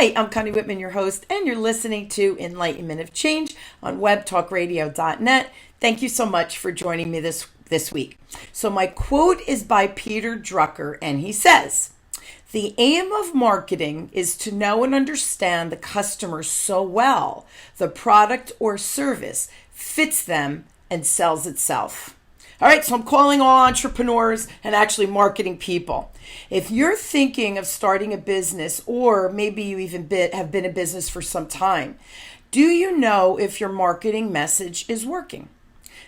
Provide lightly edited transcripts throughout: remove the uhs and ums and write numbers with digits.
Hi, I'm Connie Whitman, your host, and you're listening to Enlightenment of Change on webtalkradio.net. Thank you so much for joining me this week. So my quote is by Peter Drucker, and he says, "The aim of marketing is to know and understand the customer so well the product or service fits them and sells itself." All right, so I'm calling all entrepreneurs and actually marketing people. If you're thinking of starting a business, or maybe you even have been in business for some time, do you know if your marketing message is working?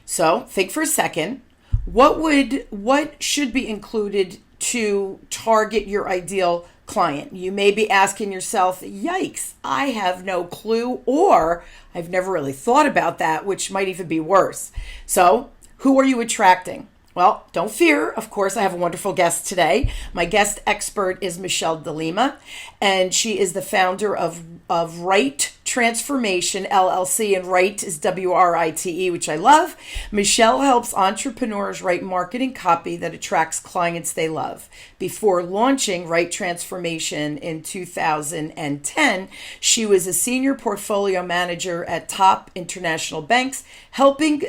So think for a second. What should be included to target your ideal client? You may be asking yourself, yikes, I have no clue, or I've never really thought about that, which might even be worse. So who are you attracting? Well, don't fear. Of course, I have a wonderful guest today. My guest expert is Michele DeLima, and she is the founder of Right Transformation LLC, and Right is WRITE, which I love. Michele helps entrepreneurs write marketing copy that attracts clients they love. Before launching Right Transformation in 2010, she was a senior portfolio manager at top international banks, helping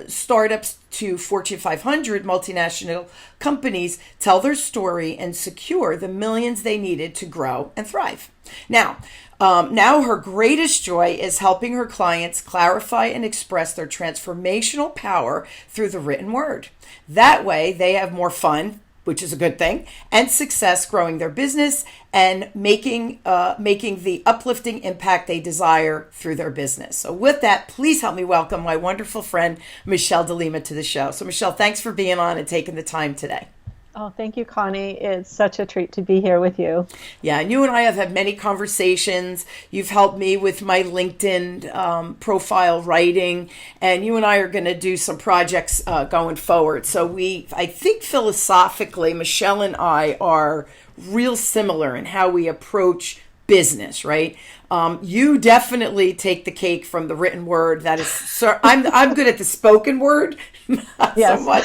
startups to Fortune 500 multinational companies tell their story and secure the millions they needed to grow and thrive. Now her greatest joy is helping her clients clarify and express their transformational power through the written word. That way, they have more fun, which is a good thing, and success growing their business and making the uplifting impact they desire through their business. So with that, please help me welcome my wonderful friend, Michele DeLima, to the show. So Michele, thanks for being on and taking the time today. Oh, thank you, Connie. It's such a treat to be here with you. Yeah, and you and I have had many conversations. You've helped me with my LinkedIn profile writing, and you and I are going to do some projects going forward. So I think philosophically, Michele and I are real similar in how we approach business, right? You definitely take the cake from the written word. That is, so I'm good at the spoken word, not Yes. so much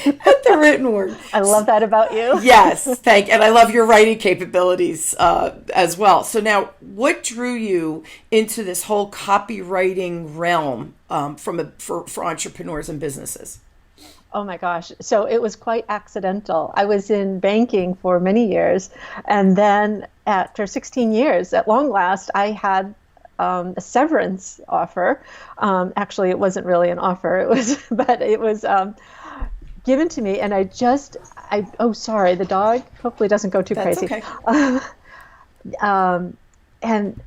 at the written word. I love that about you. Yes, and I love your writing capabilities as well. So now, what drew you into this whole copywriting realm for entrepreneurs and businesses? Oh my gosh. So it was quite accidental. I was in banking for many years. And then after 16 years, at long last, I had a severance offer. Actually, it wasn't really an offer. But it was given to me. And oh, sorry, the dog hopefully doesn't go too That's crazy. Okay. And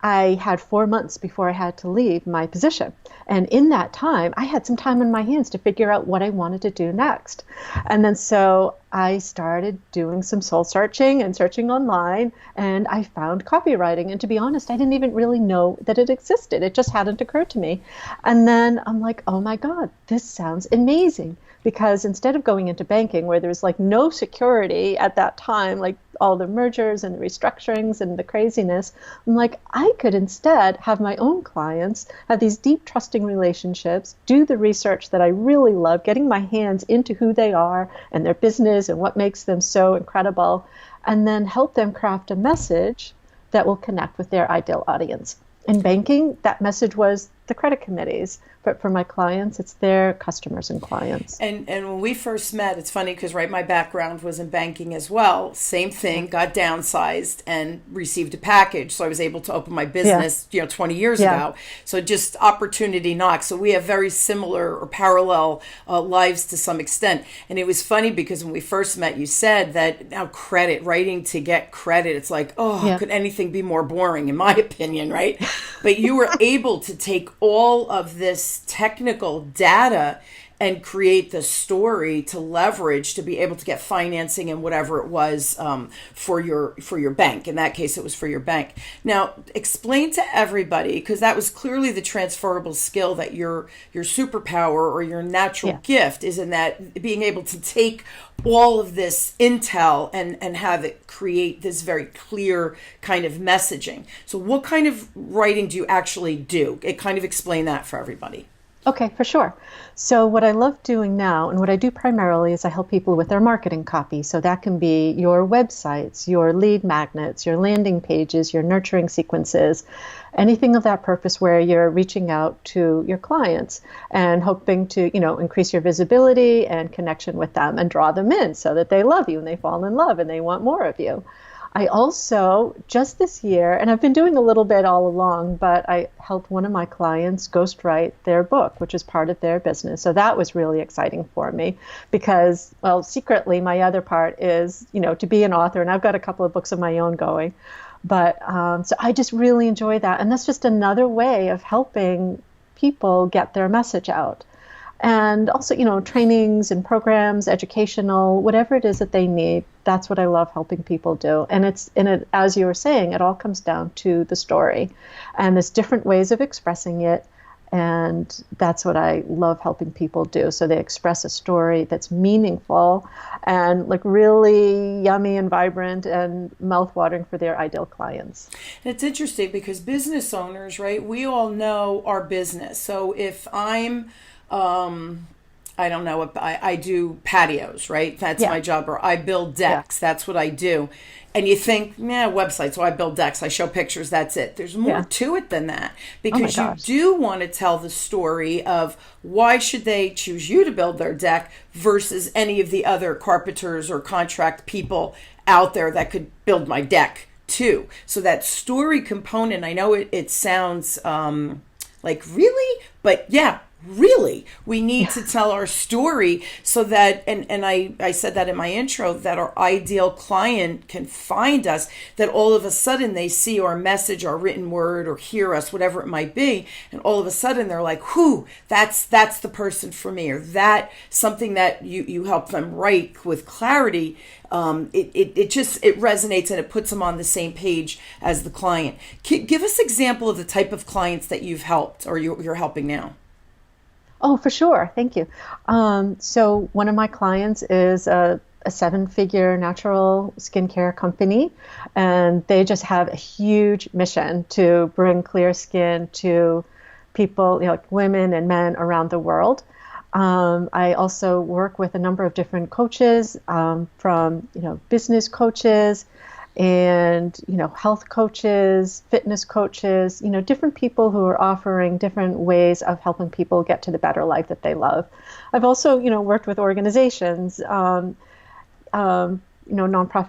I had 4 months before I had to leave my position. And in that time, I had some time on my hands to figure out what I wanted to do next. And then so I started doing some soul searching and searching online, and I found copywriting. And to be honest, I didn't even really know that it existed. It just hadn't occurred to me. And then I'm like, oh my God, this sounds amazing. Because instead of going into banking where there was like no security at that time, like all the mergers and the restructurings and the craziness, I'm like, I could instead have my own clients, have these deep trusting relationships, do the research that I really love, getting my hands into who they are and their business and what makes them so incredible, and then help them craft a message that will connect with their ideal audience. In banking, that message was the credit committees, but for my clients, it's their customers and clients. And when we first met, it's funny because my background was in banking as well. Same thing, got downsized and received a package, so I was able to open my business, 20 years ago. So just opportunity knocks. So we have very similar or parallel lives to some extent. And it was funny because when we first met, you said that now writing to get credit, it's like, could anything be more boring, in my opinion, right? But you were able to take all of this technical data and create the story to leverage to be able to get financing and whatever it was for your bank. In that case, it was for your bank. Now, explain to everybody, because that was clearly the transferable skill that your superpower or your natural gift is, in that being able to take all of this intel and have it create this very clear kind of messaging. So what kind of writing do you actually do? It kind of explain that for everybody. Okay, for sure. So, what I love doing now, and what I do primarily, is I help people with their marketing copy. So, that can be your websites, your lead magnets, your landing pages, your nurturing sequences, anything of that purpose where you're reaching out to your clients and hoping to, increase your visibility and connection with them and draw them in so that they love you and they fall in love and they want more of you. I also, just this year, and I've been doing a little bit all along, but I helped one of my clients ghostwrite their book, which is part of their business. So that was really exciting for me because, well, secretly, my other part is, to be an author, and I've got a couple of books of my own going. But so I just really enjoy that. And that's just another way of helping people get their message out. And also, trainings and programs, educational, whatever it is that they need, that's what I love helping people do. And as you were saying, it all comes down to the story. And there's different ways of expressing it. And that's what I love helping people do. So they express a story that's meaningful and like really yummy and vibrant and mouthwatering for their ideal clients. It's interesting because business owners, right, we all know our business. So if I don't know, I do patios, right? That's Yeah. my job. Or I build Yeah. decks. That's what I do. And you think, websites. So I build decks. I show pictures. That's it. There's more Yeah. to it than that Oh my because you gosh. do want to tell the story of why should they choose you to build their deck versus any of the other carpenters or contract people out there that could build my deck too. So that story component, I know it sounds like really, but yeah, really we need to tell our story so that and I said that in my intro, that our ideal client can find us, that all of a sudden they see our message, our written word, or hear us, whatever it might be, and all of a sudden they're like, whoo, that's the person for me, or that something that you help them write with clarity. It resonates and it puts them on the same page as the client. Give us an example of the type of clients that you've helped or you're helping now. Oh, for sure. Thank you. So one of my clients is a seven-figure natural skincare company, and they just have a huge mission to bring clear skin to people, like women and men around the world. I also work with a number of different coaches, from business coaches and health coaches, fitness coaches, different people who are offering different ways of helping people get to the better life that they love. I've also worked with organizations, nonprofit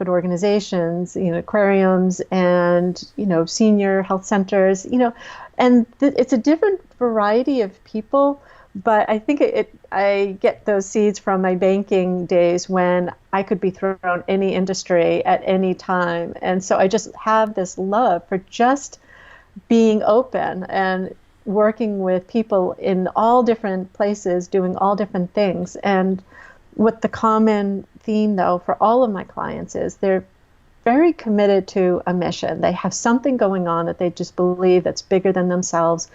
organizations, aquariums, and senior health centers, and it's a different variety of people. But I think I get those seeds from my banking days when I could be thrown any industry at any time. And so I just have this love for just being open and working with people in all different places, doing all different things. And what the common theme, though, for all of my clients is they're very committed to a mission. They have something going on that they just believe that's bigger than themselves.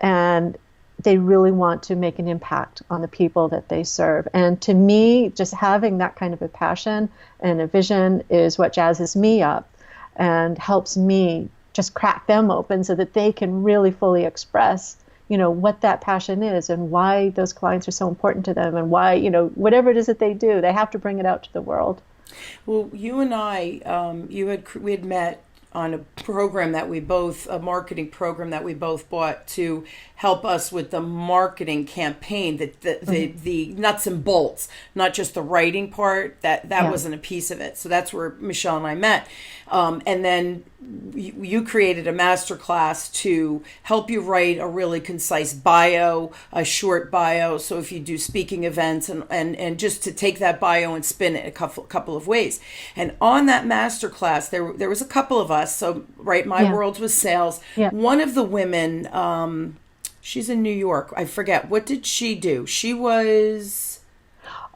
And they really want to make an impact on the people that they serve. And to me, just having that kind of a passion and a vision is what jazzes me up and helps me just crack them open so that they can really fully express, what that passion is and why those clients are so important to them and why, whatever it is that they do, they have to bring it out to the world. Well, you and I, we had met on a marketing program that we both bought to help us with the marketing campaign, the nuts and bolts, not just the writing part. That Yeah. wasn't a piece of it. So that's where Michelle and I met. And then you created a masterclass to help you write a really concise bio, a short bio. So if you do speaking events and just to take that bio and spin it a couple of ways. And on that masterclass, there was a couple of us. So my Yeah. world was sales. Yeah. One of the women, she's in New York. I forget. What did she do? She was...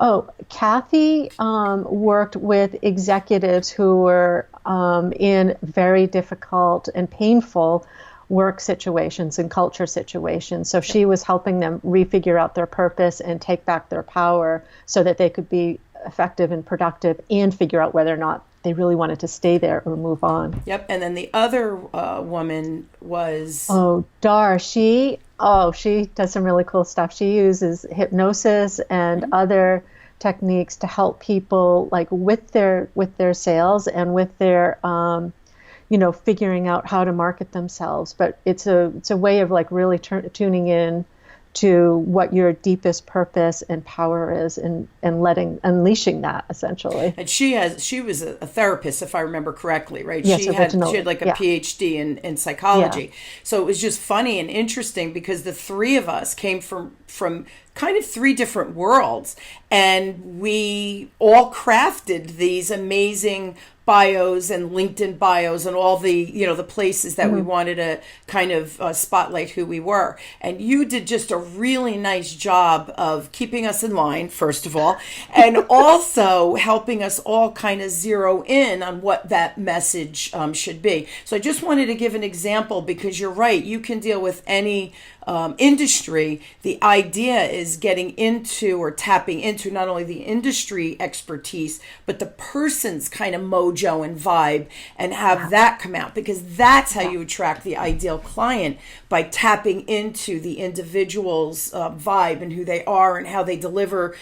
Oh, Kathy worked with executives who were in very difficult and painful work situations and culture situations. So she was helping them refigure out their purpose and take back their power so that they could be effective and productive and figure out whether or not they really wanted to stay there or move on. Yep. And then the other woman was... Oh, Dar, she Oh, she does some really cool stuff. She uses hypnosis and other techniques to help people like with their sales and with their figuring out how to market themselves. But it's a way of like really tuning in to what your deepest purpose and power is, and unleashing that essentially. And she was a therapist, if I remember correctly, right? Yes, She had originally. like a Yeah. PhD in Yeah. psychology. So it was just funny and interesting because the three of us came from kind of three different worlds, and we all crafted these amazing bios and LinkedIn bios and all the the places that we Mhm. wanted to kind of spotlight who we were. And you did just a really nice job of keeping us in line, first of all, and also helping us all kind of zero in on what that message should be. So I just wanted to give an example because you're right. You can deal with any industry. The idea is getting into or tapping into not only the industry expertise, but the person's kind of mojo and vibe, and have that come out, because that's how you attract the ideal client, by tapping into the individual's vibe and who they are and how they deliver,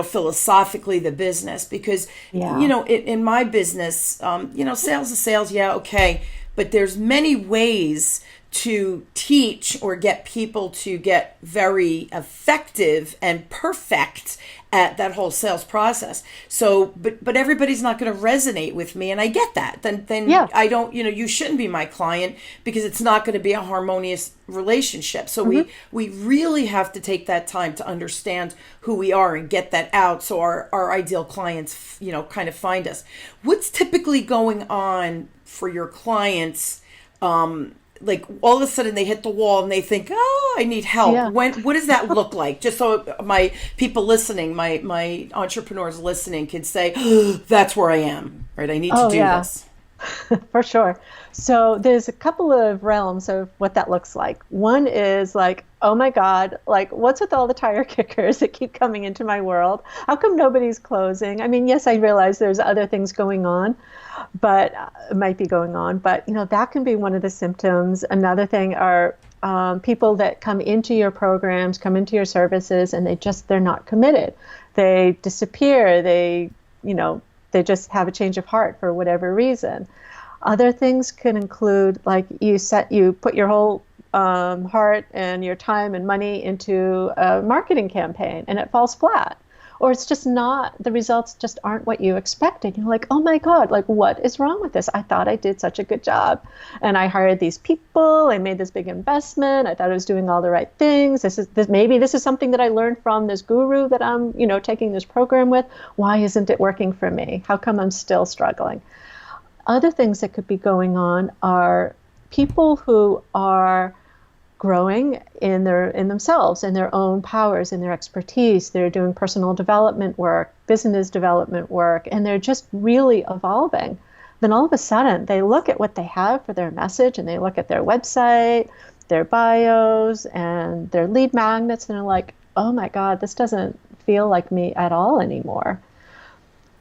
philosophically the business. Because, Yeah. in my business, sales is sales. Yeah. Okay. But there's many ways to teach or get people to get very effective and perfect at that whole sales process. So, but everybody's not going to resonate with me, and I get that. Then Yeah. I don't, you shouldn't be my client, because it's not going to be a harmonious relationship. So Mhm. we really have to take that time to understand who we are and get that out, so our ideal clients, kind of find us. What's typically going on for your clients? Like all of a sudden they hit the wall and they think, oh, I need help. Yeah. What does that look like? Just so my people listening, my entrepreneurs listening can say, oh, that's where I am, right? I need to Oh, do yeah. this. For sure. So there's a couple of realms of what that looks like. One is like, oh my God, like what's with all the tire kickers that keep coming into my world? How come nobody's closing? I mean, yes, I realize there's other things going on, but might be going on, but that can be one of the symptoms. Another thing are people that come into your programs, come into your services, and they're not committed. They disappear. You know, they just have a change of heart for whatever reason. Other things can include like you put your whole heart and your time and money into a marketing campaign and it falls flat. Or it's just not, the results just aren't what you expected. You're like, oh my God, like what is wrong with this? I thought I did such a good job. And I hired these people, I made this big investment, I thought I was doing all the right things. Maybe this is something that I learned from this guru that I'm, taking this program with. Why isn't it working for me? How come I'm still struggling? Other things that could be going on are people who are growing in themselves, in their own powers, in their expertise. They're doing personal development work, business development work, and they're just really evolving. Then all of a sudden, they look at what they have for their message, and they look at their website, their bios, and their lead magnets, and they're like, oh my God, this doesn't feel like me at all anymore.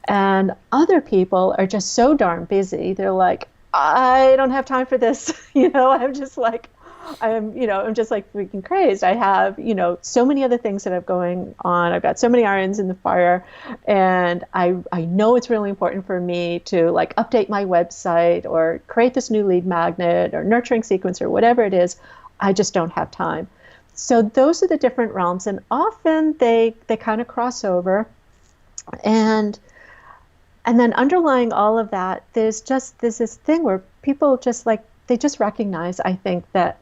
And other people are just so darn busy. They're like, I don't have time for this. I'm just like freaking crazed. I have, so many other things that I'm going on. I've got so many irons in the fire, and I know it's really important for me to like update my website or create this new lead magnet or nurturing sequence or whatever it is. I just don't have time. So those are the different realms, and often they kind of cross over, and then underlying all of that, there's this thing where people just like, they just recognize, I think, that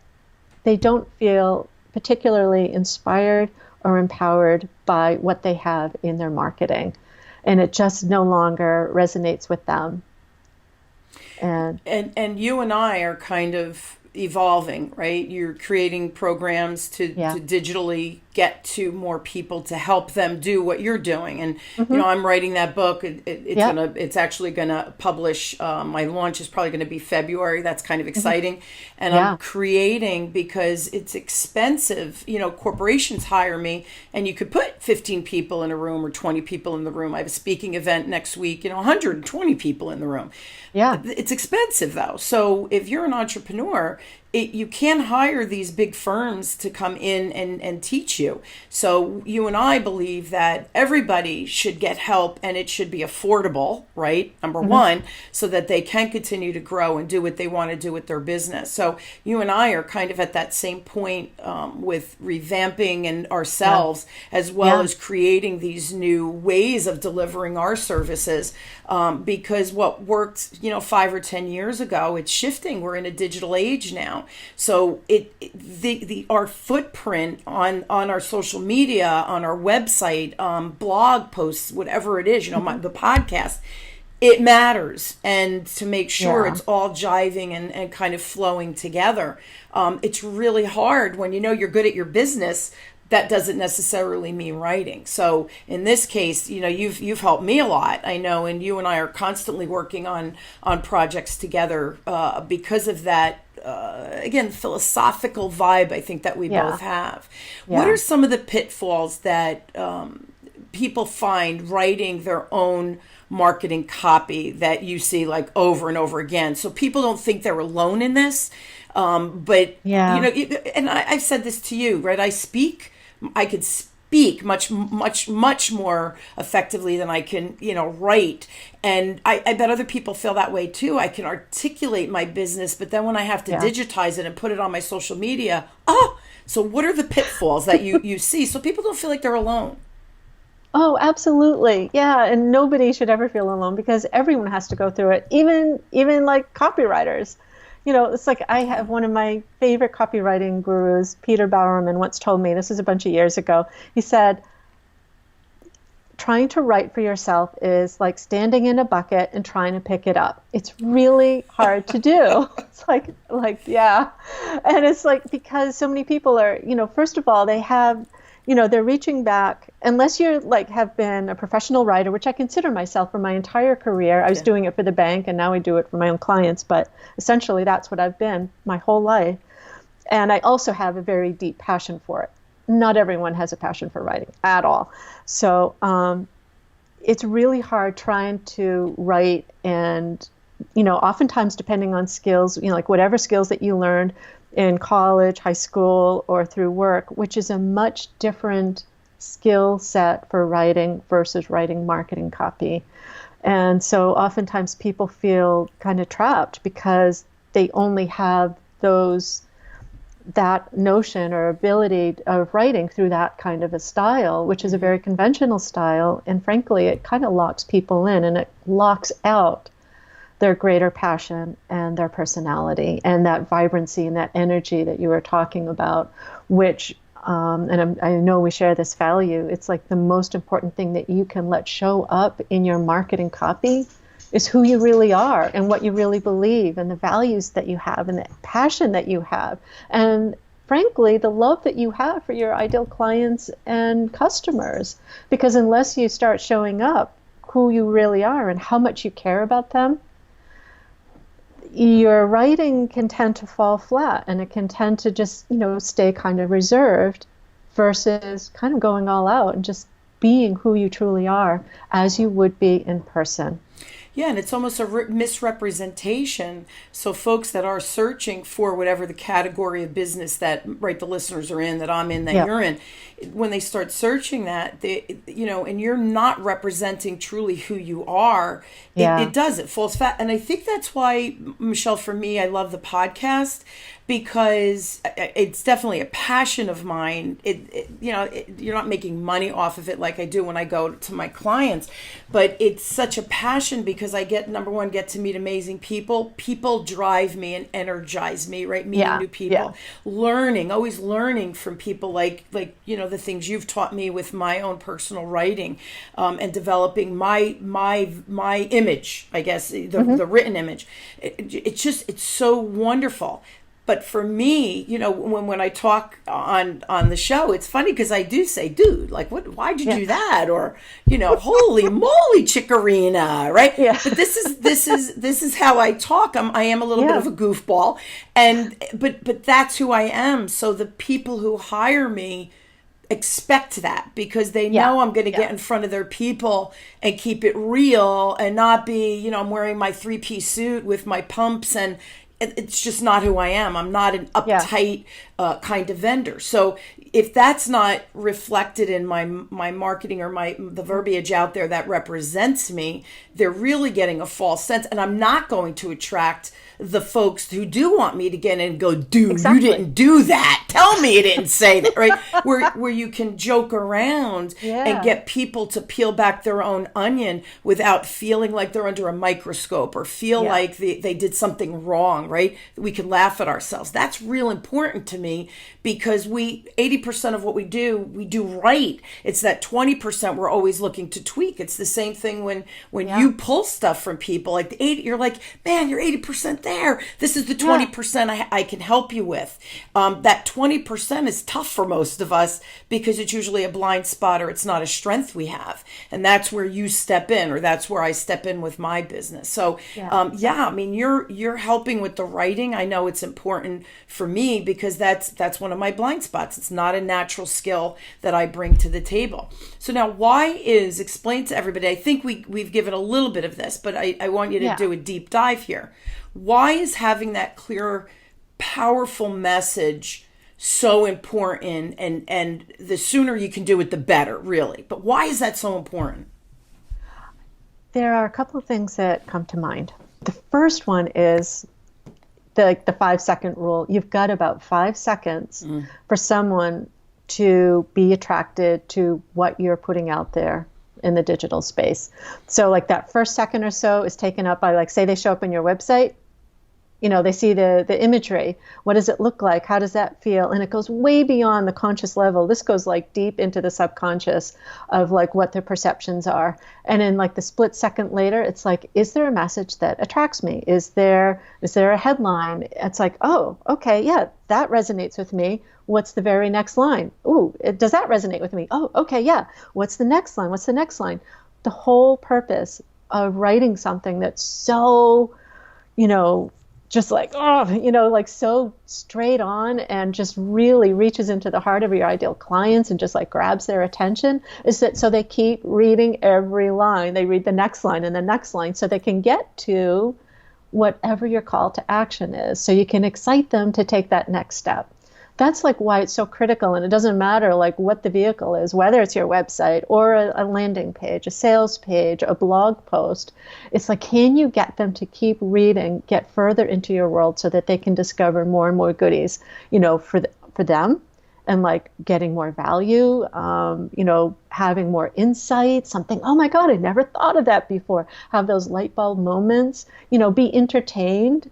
they don't feel particularly inspired or empowered by what they have in their marketing. And it just no longer resonates with them. And you and I are kind of evolving, right? You're creating programs to Yeah. digitally get to more people to help them do what you're doing. And Mm-hmm. I'm writing that book. Yeah. It's actually gonna publish. My launch is probably gonna be February. That's kind of Mm-hmm. exciting. And I'm Yeah. creating because it's expensive. Corporations hire me, and you could put 15 people in a room or 20 people in the room. I have a speaking event next week. 120 people in the room. Yeah. It's expensive though. So if you're an entrepreneur, you can't hire these big firms to come in and teach you. So you and I believe that everybody should get help, and it should be affordable, right? Number one, so that they can continue to grow and do what they want to do with their business. So you and I are kind of at that same point with revamping and ourselves, as well as creating these new ways of delivering our services. Because what worked, 5 or 10 years ago, it's shifting. We're in a digital age now. So our footprint on our social media, on our website, blog posts, whatever it is, the podcast, it matters. And to make sure it's all jiving and kind of flowing together. It's really hard when you're good at your business. That doesn't necessarily mean writing. So in this case, you've helped me a lot, I know, and you and I are constantly working on projects together because of that, again, philosophical vibe I think that we both have. What are some of the pitfalls that people find writing their own marketing copy that you see like over and over again? So people don't think they're alone in this. But, and I've said this to you, right? I could speak much more effectively than I can, write. And I bet other people feel that way too. I can articulate my business, but then when I have to digitize it and put it on my social media, so what are the pitfalls that you see so people don't feel like they're alone? Oh, absolutely. Yeah. And nobody should ever feel alone because everyone has to go through it, even like copywriters. It's like I have one of my favorite copywriting gurus, Peter Bowerman, once told me, this was a bunch of years ago, he said, trying to write for yourself is like standing in a bucket and trying to pick it up. It's really hard to do. It's like, yeah. And it's like, because so many people are, first of all, they have, they're reaching back, unless you're like have been a professional writer, which I consider myself for my entire career. I was doing it for the bank and now I do it for my own clients, but essentially that's what I've been my whole life. And I also have a very deep passion for it. Not everyone has a passion for writing at all. So it's really hard trying to write, and oftentimes depending on skills, like whatever skills that you learned in college, high school, or through work, which is a much different skill set for writing versus writing marketing copy. And so oftentimes people feel kind of trapped because they only have that notion or ability of writing through that kind of a style, which is a very conventional style. And frankly, it kind of locks people in, and it locks out their greater passion and their personality and that vibrancy and that energy that you were talking about, which, I know we share this value, it's like the most important thing that you can let show up in your marketing copy is who you really are and what you really believe and the values that you have and the passion that you have. And frankly, the love that you have for your ideal clients and customers. Because unless you start showing up who you really are and how much you care about them, your writing can tend to fall flat, and it can tend to just, stay kind of reserved versus kind of going all out and just being who you truly are as you would be in person. Yeah, and it's almost a misrepresentation. So folks that are searching for whatever the category of business that, right, the listeners are in, that I'm in, that you're in, when they start searching that, and you're not representing truly who you are, it falls flat. And I think that's why, Michele, for me, I love the podcast, because it's definitely a passion of mine. You're not making money off of it like I do when I go to my clients, but it's such a passion because I get to meet amazing people. People drive me and energize me, right? Meeting new people, always learning from people like the things you've taught me with my own personal writing, and developing my image, I guess, the written image. It's so wonderful. But for me, when I talk on the show, it's funny because I do say, dude, like, why'd you do that? Or, holy moly, Chikorina, right? Yeah. But this is how I talk. I am a little bit of a goofball, but that's who I am. So the people who hire me expect that because they know I'm going to get in front of their people and keep it real and not be, I'm wearing my 3-piece suit with my pumps and it's just not who I am. I'm not an Yeah. uptight kind of vendor. So if that's not reflected in my marketing or the verbiage out there that represents me, they're really getting a false sense, and I'm not going to attract the folks who do want me to get in and go, dude, Exactly. you didn't do that. Tell me you didn't say that, right? Where you can joke around Yeah. and get people to peel back their own onion without feeling like they're under a microscope or feel Yeah. like they did something wrong, right? We can laugh at ourselves. That's real important to me, because 80% of what we do right. It's that 20% we're always looking to tweak. It's the same thing when Yeah. you pull stuff from people, like the 80, you're like, man, you're 80% there. This is the 20% I can help you with. That 20% is tough for most of us because it's usually a blind spot, or it's not a strength we have. And that's where you step in, or that's where I step in with my business. So, I mean, you're helping with the writing. I know it's important for me because that's one of my blind spots. It's not a natural skill that I bring to the table. So now, explain to everybody, I think we've given a little bit of this, but I want you to do a deep dive here. Why is having that clear, powerful message so important, and the sooner you can do it, the better, really? But why is that so important? There are a couple of things that come to mind. The first one is the 5-second rule. You've got about 5 seconds for someone to be attracted to what you're putting out there in the digital space. So like that first second or so is taken up by, like, say they show up on your website, they see the imagery. What does it look like? How does that feel? And it goes way beyond the conscious level. This goes like deep into the subconscious of like what their perceptions are. And in like the split second later, it's like, is there a message that attracts me? Is there a headline? It's like, oh, okay, yeah, that resonates with me. What's the very next line? Ooh, does that resonate with me? Oh, okay, yeah. What's the next line? What's the next line? The whole purpose of writing something that's so, just like, like so straight on and just really reaches into the heart of your ideal clients and just like grabs their attention, is that so they keep reading every line. They read the next line and the next line so they can get to whatever your call to action is. So you can excite them to take that next step. That's like why it's so critical. And it doesn't matter like what the vehicle is, whether it's your website or a landing page, a sales page, a blog post. It's like, can you get them to keep reading, get further into your world so that they can discover more and more goodies, for them, and like getting more value, having more insight, something, oh my God, I never thought of that before. Have those light bulb moments, be entertained.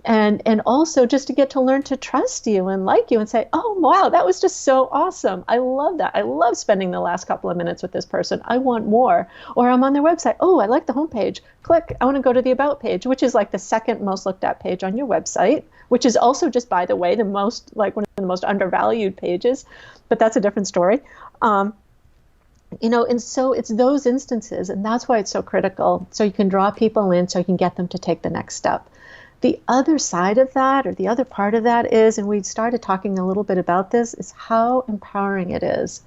And also just to get to learn to trust you and like you and say, oh, wow, that was just so awesome. I love that. I love spending the last couple of minutes with this person. I want more. Or I'm on their website. Oh, I like the homepage. Click. I want to go to the About page, which is like the second most looked at page on your website, which is also just, by the way, one of the most undervalued pages. But that's a different story. And so it's those instances. And that's why it's so critical. So you can draw people in, so you can get them to take the next step. The other side of that, or the other part of that is, and we started talking a little bit about this, is how empowering it is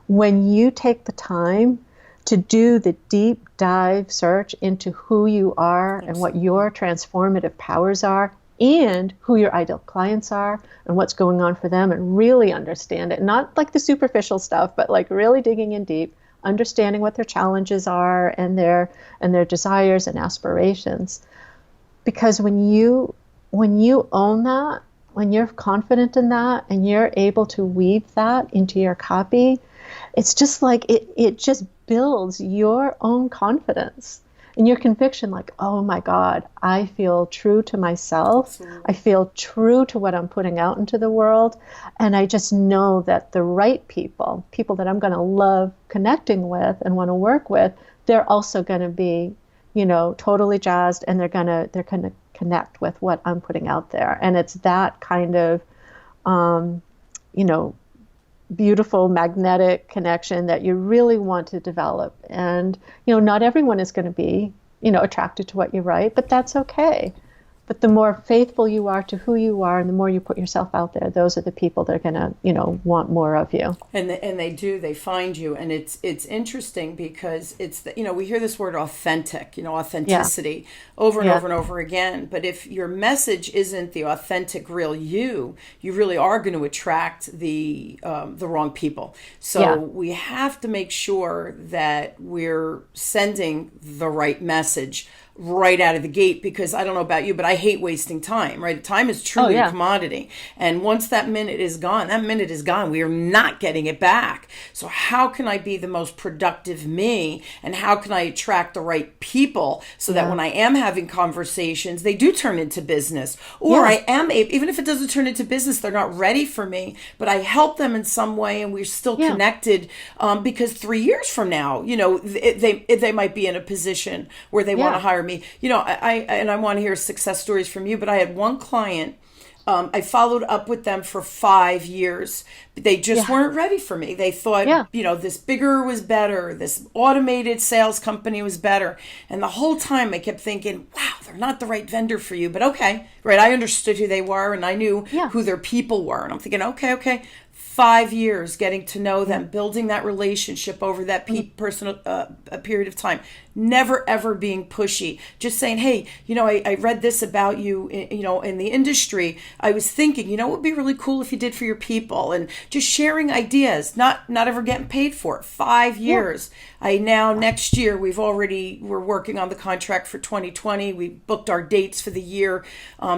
when you take the time to do the deep dive search into who you are and what your transformative powers are, and who your ideal clients are and what's going on for them, and really understand it. Not like the superficial stuff, but like really digging in deep, understanding what their challenges are and their desires and aspirations. Because when you own that, when you're confident in that, and you're able to weave that into your copy, it's just like it just builds your own confidence and your conviction, like, oh my God, I feel true to myself. Absolutely. I feel true to what I'm putting out into the world. And I just know that the right people that I'm going to love connecting with and want to work with, they're also going to be totally jazzed, and they're gonna connect with what I'm putting out there. And it's that kind of, beautiful magnetic connection that you really want to develop. And, not everyone is going to be, attracted to what you write, but that's okay. But the more faithful you are to who you are and the more you put yourself out there, those are the people that are going to, want more of you. And they do, they find you. And it's interesting because it's we hear this word authentic, authenticity over and over and over again. But if your message isn't the authentic real you really are going to attract the wrong people. So we have to make sure that we're sending the right message right out of the gate, because I don't know about you, but I hate wasting time, right? Time is truly a commodity. And once that minute is gone, we are not getting it back. So how can I be the most productive me? And how can I attract the right people so that when I am having conversations, they do turn into business? Or I am, even if it doesn't turn into business, they're not ready for me, but I help them in some way and we're still connected, because 3 years from now, they might be in a position where they want to hire me. I want to hear success stories from you, but I had one client, I followed up with them for 5 years. They just weren't ready for me. They thought, this bigger was better. This automated sales company was better. And the whole time I kept thinking, wow, they're not the right vendor for you. But okay, right. I understood who they were and I knew who their people were. And I'm thinking, okay. 5 years getting to know them, building that relationship over that personal a period of time, never ever being pushy, just saying, hey, I read this about you, in the industry. I was thinking, it would be really cool if you did for your people, and just sharing ideas, not ever getting paid for it. 5 years. Next year, we're working on the contract for 2020. We booked our dates for the year.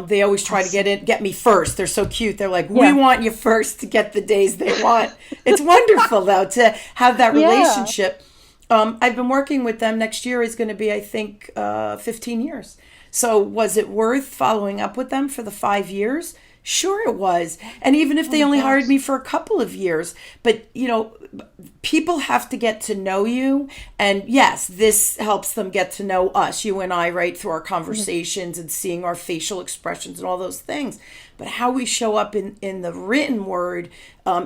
They always try to get me first. They're so cute. They're like, we want you first to get the days they want. It's wonderful though to have that relationship. I've been working with them. Next year is going to be, I think, 15 years. So was it worth following up with them for the 5 years? Sure it was. And even if they only hired me for a couple of years, but people have to get to know you. And yes, this helps them get to know us, you and I, right, through our conversations and seeing our facial expressions and all those things. But how we show up in the written word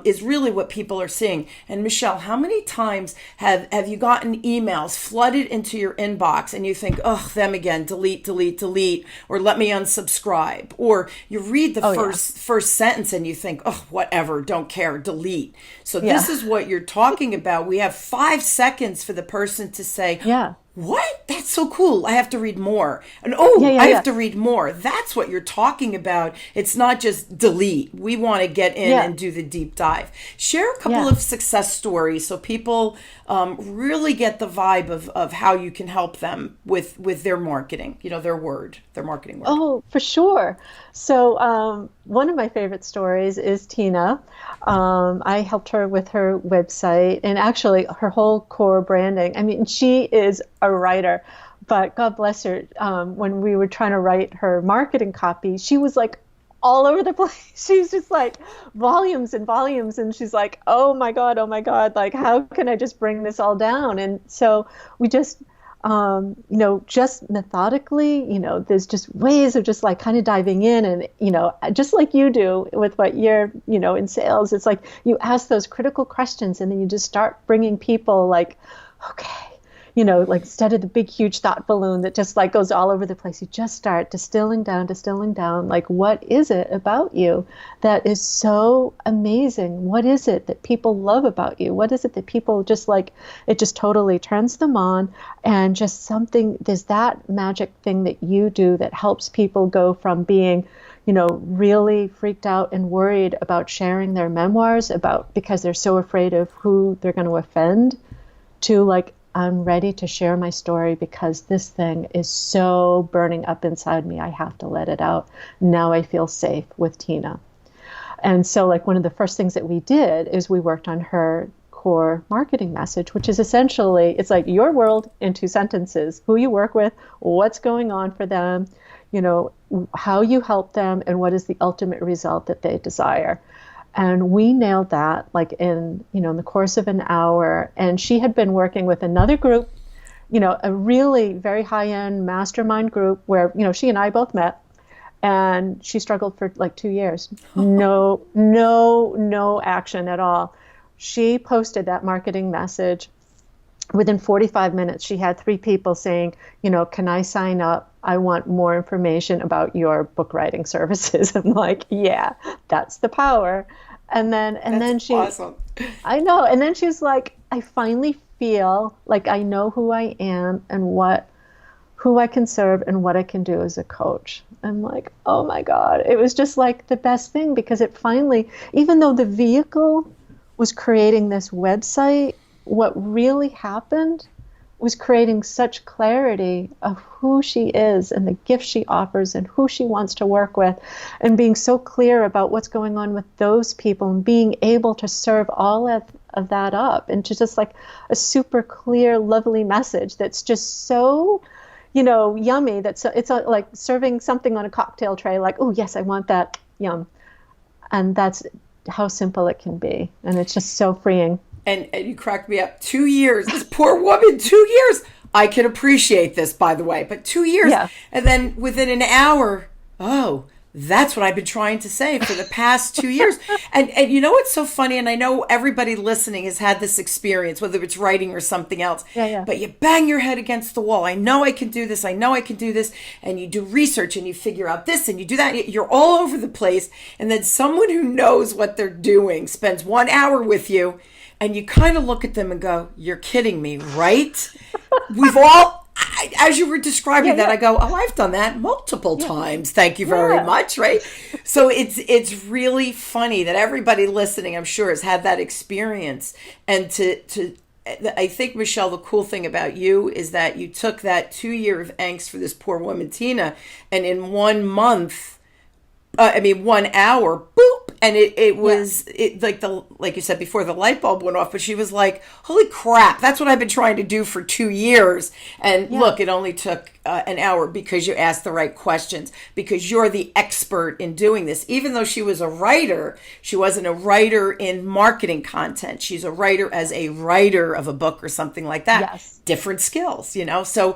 is really what people are seeing. And Michele, how many times have you gotten emails flooded into your inbox and you think, oh, them again, delete, or let me unsubscribe? Or you read the first sentence and you think, oh, whatever, don't care, delete. So this is what you're talking about. We have 5 seconds for the person to say, what? That's so cool. I have to read more. And I have to read more. That's what you're talking about. It's not just delete. We want to get in and do the deep dive. Share a couple of success stories so people really get the vibe of how you can help them with their marketing, their marketing word. Oh, for sure. So one of my favorite stories is Tina. I helped her with her website and actually her whole core branding. I mean, she is a writer, but God bless her. When we were trying to write her marketing copy, she was like all over the place. She's just like volumes and volumes. And she's like, oh my God, like, how can I just bring this all down? And so we just, just methodically, there's just ways of just like kind of diving in and, just like you do with what you're, in sales, it's like you ask those critical questions and then you just start bringing people like, okay, like instead of the big, huge thought balloon that just like goes all over the place, you just start distilling down, like, what is it about you that is so amazing? What is it that people love about you? What is it that people just like, it just totally turns them on, and just something, there's that magic thing that you do that helps people go from being, really freaked out and worried about sharing their memoirs because they're so afraid of who they're going to offend, to like, I'm ready to share my story because this thing is so burning up inside me. I have to let it out. Now I feel safe with Tina. And so like one of the first things that we did is we worked on her core marketing message, which is essentially, it's like your world in 2 sentences, who you work with, what's going on for them, how you help them, and what is the ultimate result that they desire. And we nailed that like in the course of an hour. And she had been working with another group, a really very high-end mastermind group where, she and I both met, and she struggled for like 2 years. No action at all. She posted that marketing message. Within 45 minutes, she had 3 people saying, can I sign up I want more information about your book writing services. I'm like, yeah, that's the power. And That's then she, awesome. I know. And then she's like, I finally feel like I know who I am and who I can serve and what I can do as a coach. I'm like, oh my God. It was just like the best thing because it finally, even though the vehicle was creating this website, what really happened was creating such clarity of who she is and the gifts she offers and who she wants to work with, and being so clear about what's going on with those people and being able to serve all of that up into just like a super clear, lovely message that's just so, yummy. That's it's like serving something on a cocktail tray, like, oh, yes, I want that. Yum. And that's how simple it can be. And it's just so freeing. And you cracked me up. 2 years. This poor woman, 2 years. I can appreciate this, by the way, but 2 years. Yeah. And then within an hour, oh, that's what I've been trying to say for the past 2 years. And you know what's so funny? And I know everybody listening has had this experience, whether it's writing or something else. Yeah. But you bang your head against the wall. I know I can do this. I know I can do this. And you do research and you figure out this and you do that. You're all over the place. And then someone who knows what they're doing spends 1 hour with you. And you kind of look at them and go, you're kidding me, right? We've all, as you were describing that, I go, oh, I've done that multiple times. Thank you very much, right? So it's really funny that everybody listening, I'm sure, has had that experience. And I think, Michele, the cool thing about you is that you took that 2 year of angst for this poor woman, Tina, and in 1 month, 1 hour, boop. And it was like you said before, the light bulb went off, but she was like, holy crap, that's what I've been trying to do for 2 years. And look, it only took an hour because you asked the right questions, because you're the expert in doing this. Even though she was a writer, she wasn't a writer in marketing content. She's a writer as a writer of a book or something like that. Yes. Different skills, So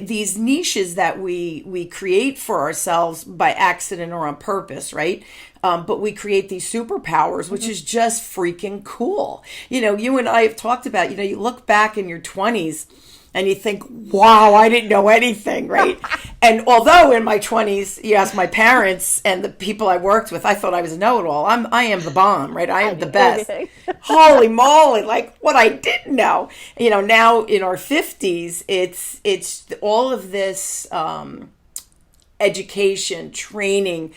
these niches that we create for ourselves by accident or on purpose, right? But we create these superpowers, which is just freaking cool. You and I have talked about, you look back in your 20s and you think, wow, I didn't know anything, right? And although in my 20s, you ask my parents and the people I worked with, I thought I was a know-it-all. I am the bomb, right? I am the best. Holy moly, like what I didn't know. Now in our 50s, it's all of this education, training,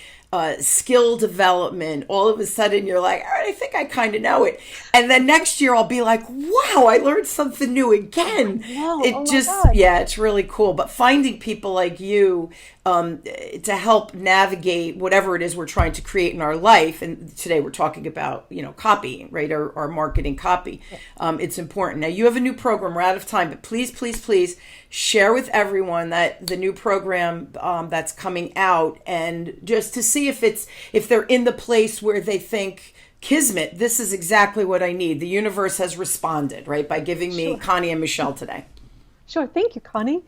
skill development. All of a sudden you're like, all right, I think I kind of know it. And then next year I'll be like, wow, I learned something new again. It's really cool. But finding people like you to help navigate whatever it is we're trying to create in our life. And today we're talking about, copy, right? Or marketing copy. It's important. Now you have a new program. We're out of time, but please, please, please share with everyone that the new program that's coming out, and just to see if they're in the place where they think, Kismet, this is exactly what I need. The universe has responded, right? By giving me Connie and Michele today. Sure. Thank you, Connie.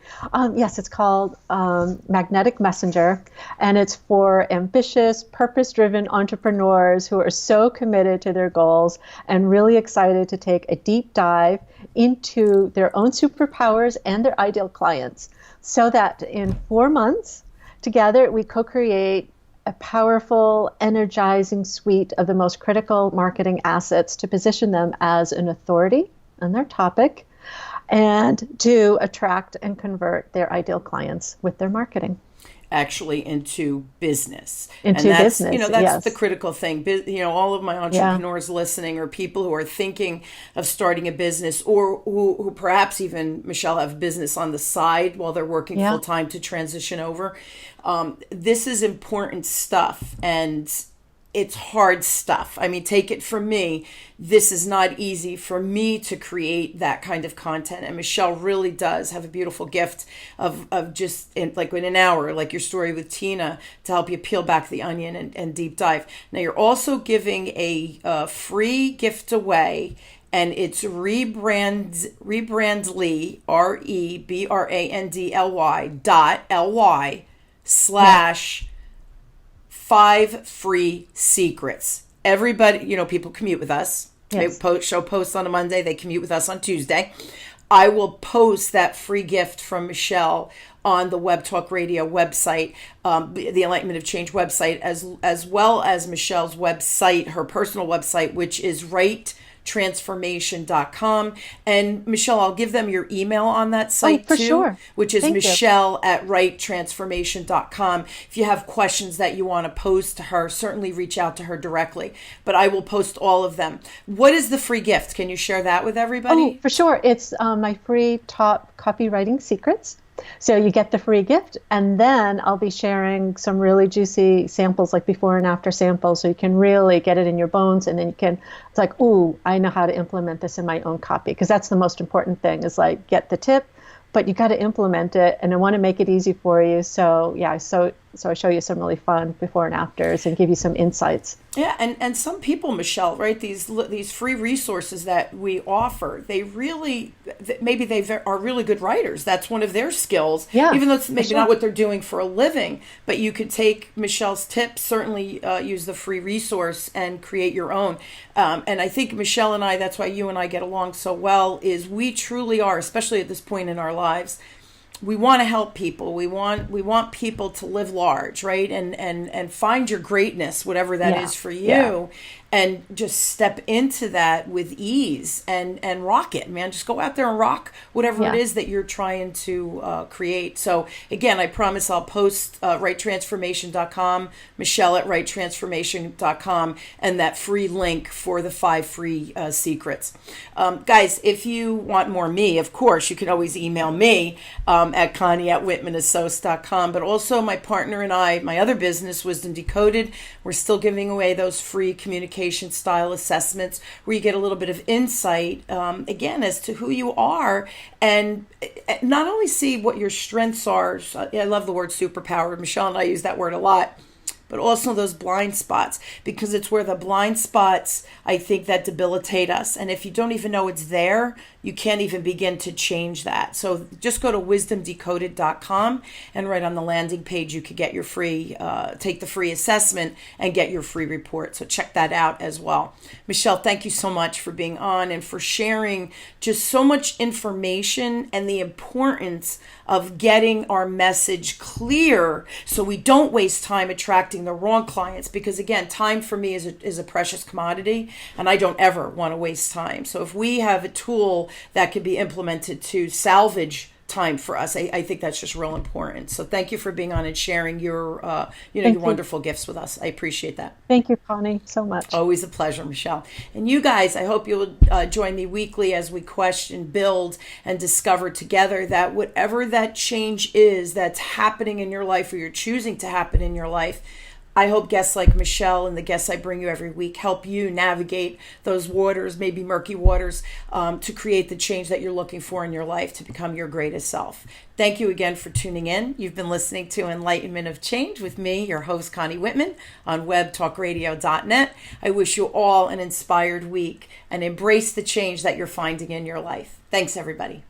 Yes, it's called Magnetic Messenger, and it's for ambitious, purpose-driven entrepreneurs who are so committed to their goals and really excited to take a deep dive into their own superpowers and their ideal clients, so that in 4 months together we co-create a powerful, energizing suite of the most critical marketing assets to position them as an authority on their topic, and to attract and convert their ideal clients with their marketing. Actually into business. That's yes. The critical thing. All of my entrepreneurs listening, or people who are thinking of starting a business, or who perhaps even, Michele, have business on the side while they're working full time to transition over. This is important stuff, and it's hard stuff. I mean, take it from me. This is not easy for me to create that kind of content. And Michele really does have a beautiful gift of just in an hour, like your story with Tina, to help you peel back the onion and deep dive. Now, you're also giving a free gift away, and it's Rebrandly, REBRANDLY.LY/5 free secrets. Everybody, people commute with us. Yes. They show posts on a Monday. They commute with us on Tuesday. I will post that free gift from Michele on the Web Talk Radio website, the Enlightenment of Change website, as well as Michelle's website, her personal website, which is transformation.com. And Michele, I'll give them your email on that site for too, sure. which is Thank Michele@transformation.com. If you have questions that you want to pose to her, certainly reach out to her directly, but I will post all of them. What is the free gift? Can you share that with everybody? Oh, for sure. It's my free top copywriting secrets. So you get the free gift, and then I'll be sharing some really juicy samples, like before and after samples, so you can really get it in your bones, and then it's like, ooh, I know how to implement this in my own copy, because that's the most important thing, is like, get the tip, but you got to implement it, and I want to make it easy for you. So yeah, so I show you some really fun before and afters and give you some insights. Yeah, and some people, Michele, right? These free resources that we offer, they really, maybe they are really good writers. That's one of their skills. Yeah, even though it's maybe not what they're doing for a living. But you could take Michelle's tips, certainly use the free resource and create your own. And I think Michele and I, that's why you and I get along so well, is we truly are, especially at this point in our lives, we want to help people. We want people to live large, right? And find your greatness, whatever that is for you, and just step into that with ease and rock it, man. Just go out there and rock whatever it is that you're trying to create. So again, I promise I'll post righttransformation.com, Michele@righttransformation.com, and that free link for the 5 free secrets. Guys, if you want more me, of course, you can always email me at Connie@WhitmanAssociates.com. But also my partner and I, my other business, Wisdom Decoded, we're still giving away those free communication style assessments where you get a little bit of insight, again, as to who you are, and not only see what your strengths are. I love the word superpower. Michele and I use that word a lot. But also those blind spots, because it's where the blind spots, I think, that debilitate us. And if you don't even know it's there, you can't even begin to change that. So just go to wisdomdecoded.com, and right on the landing page, you could get your free, take the free assessment and get your free report. So check that out as well. Michele, thank you so much for being on and for sharing just so much information and the importance of getting our message clear so we don't waste time attracting the wrong clients. Because again, time for me is a precious commodity, and I don't ever want to waste time. So if we have a tool that could be implemented to salvage time for us, I think that's just real important. So thank you for being on and sharing your your wonderful gifts with us. I appreciate that. Thank you, Connie, so much. Always a pleasure, Michele. And you guys, I hope you'll join me weekly as we question, build, and discover together that whatever that change is that's happening in your life, or you're choosing to happen in your life, I hope guests like Michele and the guests I bring you every week help you navigate those waters, maybe murky waters, to create the change that you're looking for in your life to become your greatest self. Thank you again for tuning in. You've been listening to Enlightenment of Change with me, your host, Connie Whitman, on webtalkradio.net. I wish you all an inspired week and embrace the change that you're finding in your life. Thanks, everybody.